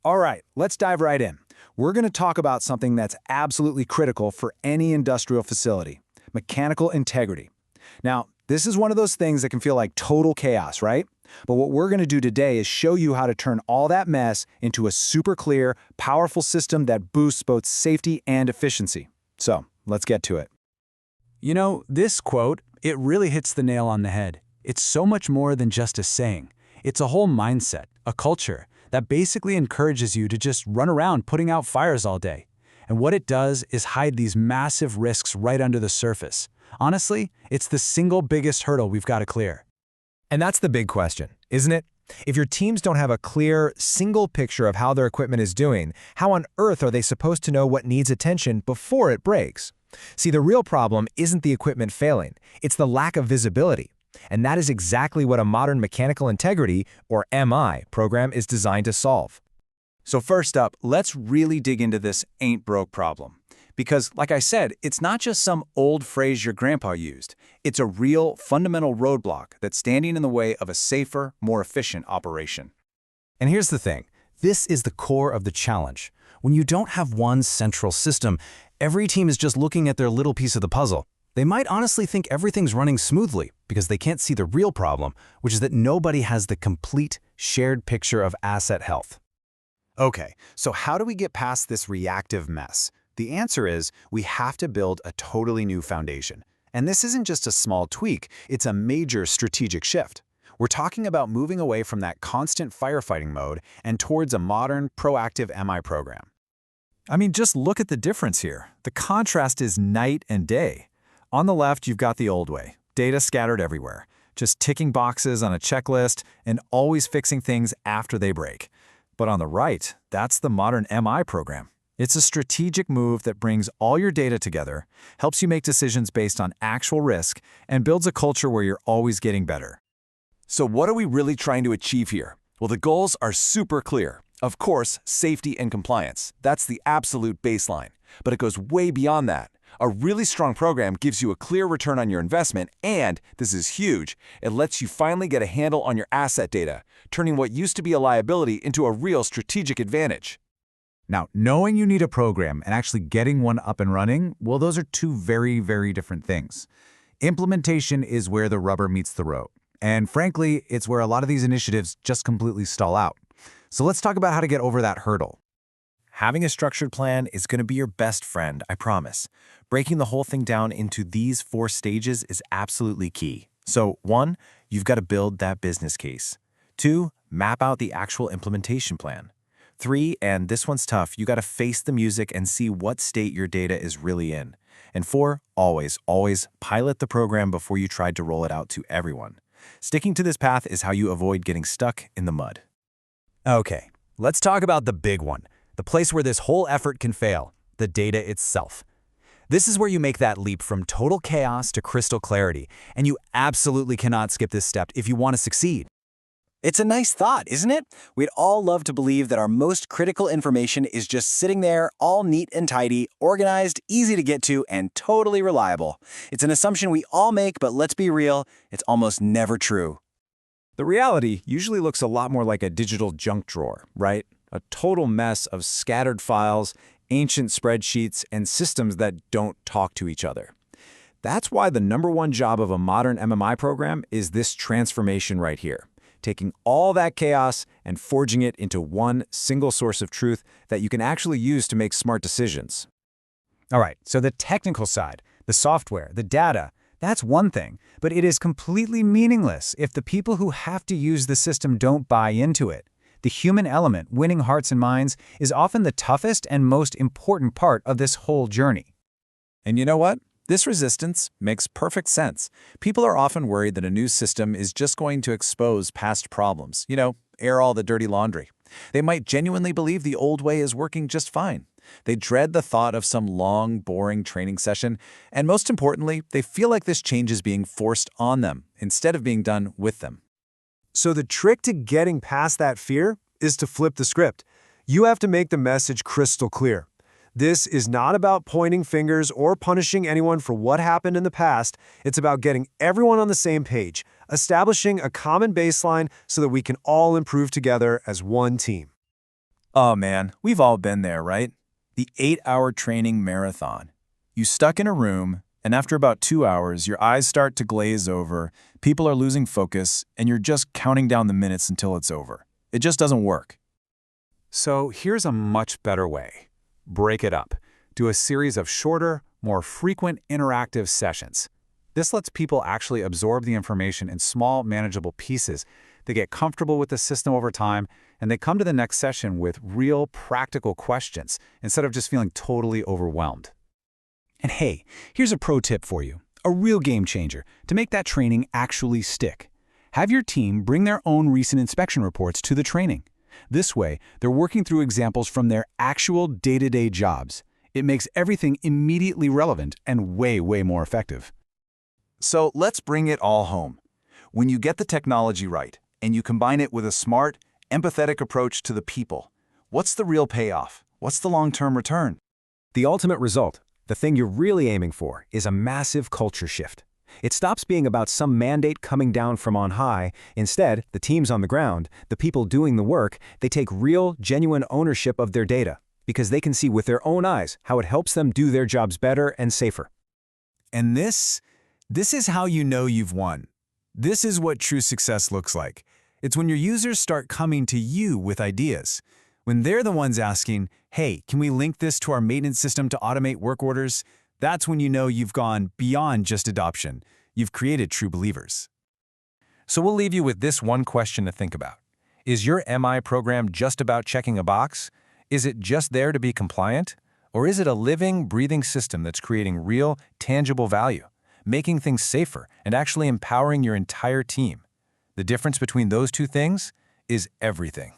All right, let's dive right in. We're going to talk about something that's absolutely critical for any industrial facility: mechanical integrity. Now, this is one of those things that can feel like total chaos, right? But what we're going to do today is show you how to turn all that mess into a super clear, powerful system that boosts both safety and efficiency. So, let's get to it. You know, this quote, it really hits the nail on the head. It's so much more than just a saying. It's a whole mindset, a culture, that basically encourages you to just run around putting out fires all day. And what it does is hide these massive risks right under the surface. Honestly, it's the single biggest hurdle we've got to clear. And that's the big question, isn't it? If your teams don't have a clear, single picture of how their equipment is doing, how on earth are they supposed to know what needs attention before it breaks? See, the real problem isn't the equipment failing, it's the lack of visibility. And that is exactly what a modern mechanical integrity, or MI, program is designed to solve. So first up, let's really dig into this ain't broke problem. Because, like I said, it's not just some old phrase your grandpa used. It's a real, fundamental roadblock that's standing in the way of a safer, more efficient operation. And here's the thing. This is the core of the challenge. When you don't have one central system, every team is just looking at their little piece of the puzzle. They might honestly think everything's running smoothly because they can't see the real problem, which is that nobody has the complete, shared picture of asset health. Okay, so how do we get past this reactive mess? The answer is we have to build a totally new foundation. And this isn't just a small tweak, it's a major strategic shift. We're talking about moving away from that constant firefighting mode and towards a modern, proactive MI program. I mean, just look at the difference here. The contrast is night and day. On the left, you've got the old way, data scattered everywhere, just ticking boxes on a checklist and always fixing things after they break. But on the right, that's the modern MI program. It's a strategic move that brings all your data together, helps you make decisions based on actual risk, and builds a culture where you're always getting better. So what are we really trying to achieve here? Well, the goals are super clear. Of course, safety and compliance. That's the absolute baseline. But it goes way beyond that. A really strong program gives you a clear return on your investment, and, this is huge, it lets you finally get a handle on your asset data, turning what used to be a liability into a real strategic advantage. Now, knowing you need a program and actually getting one up and running, well, those are two very, very different things. Implementation is where the rubber meets the road. And frankly, it's where a lot of these initiatives just completely stall out. So let's talk about how to get over that hurdle. Having a structured plan is going to be your best friend, I promise. Breaking the whole thing down into these 4 stages is absolutely key. So 1, you've got to build that business case. 2, map out the actual implementation plan. 3, and this one's tough, you got to face the music and see what state your data is really in. And 4, always pilot the program before you try to roll it out to everyone. Sticking to this path is how you avoid getting stuck in the mud. Okay, let's talk about the big one, the place where this whole effort can fail, the data itself. This is where you make that leap from total chaos to crystal clarity, and you absolutely cannot skip this step if you want to succeed. It's a nice thought, isn't it? We'd all love to believe that our most critical information is just sitting there, all neat and tidy, organized, easy to get to, and totally reliable. It's an assumption we all make, but let's be real, it's almost never true. The reality usually looks a lot more like a digital junk drawer, right? A total mess of scattered files, ancient spreadsheets, and systems that don't talk to each other. That's why the #1 job of a modern MMI program is this transformation right here, taking all that chaos and forging it into one single source of truth that you can actually use to make smart decisions. All right, so the technical side, the software, the data, that's one thing, but it is completely meaningless if the people who have to use the system don't buy into it. The human element, winning hearts and minds, is often the toughest and most important part of this whole journey. And you know what? This resistance makes perfect sense. People are often worried that a new system is just going to expose past problems, air all the dirty laundry. They might genuinely believe the old way is working just fine. They dread the thought of some long, boring training session, and most importantly, they feel like this change is being forced on them instead of being done with them. So the trick to getting past that fear is to flip the script. You have to make the message crystal clear. This is not about pointing fingers or punishing anyone for what happened in the past. It's about getting everyone on the same page, establishing a common baseline so that we can all improve together as one team. Oh man, we've all been there, right? The 8-hour training marathon. You stuck in a room, and after about 2 hours, your eyes start to glaze over, people are losing focus, and you're just counting down the minutes until it's over. It just doesn't work. So here's a much better way. Break it up. Do a series of shorter, more frequent interactive sessions. This lets people actually absorb the information in small, manageable pieces. They get comfortable with the system over time, and they come to the next session with real, practical questions instead of just feeling totally overwhelmed. And hey, here's a pro tip for you, a real game changer to make that training actually stick. Have your team bring their own recent inspection reports to the training. This way, they're working through examples from their actual day-to-day jobs. It makes everything immediately relevant and way, way more effective. So let's bring it all home. When you get the technology right, and you combine it with a smart, empathetic approach to the people, what's the real payoff? What's the long-term return? The ultimate result, the thing you're really aiming for, is a massive culture shift. It stops being about some mandate coming down from on high. Instead, the teams on the ground, the people doing the work, they take real, genuine ownership of their data because they can see with their own eyes how it helps them do their jobs better and safer. And this is how you know you've won. This is what true success looks like. It's when your users start coming to you with ideas. When they're the ones asking, hey, can we link this to our maintenance system to automate work orders? That's when you know you've gone beyond just adoption. You've created true believers. So we'll leave you with this one question to think about. Is your MI program just about checking a box? Is it just there to be compliant? Or is it a living, breathing system that's creating real, tangible value, making things safer, and actually empowering your entire team? The difference between those two things is everything.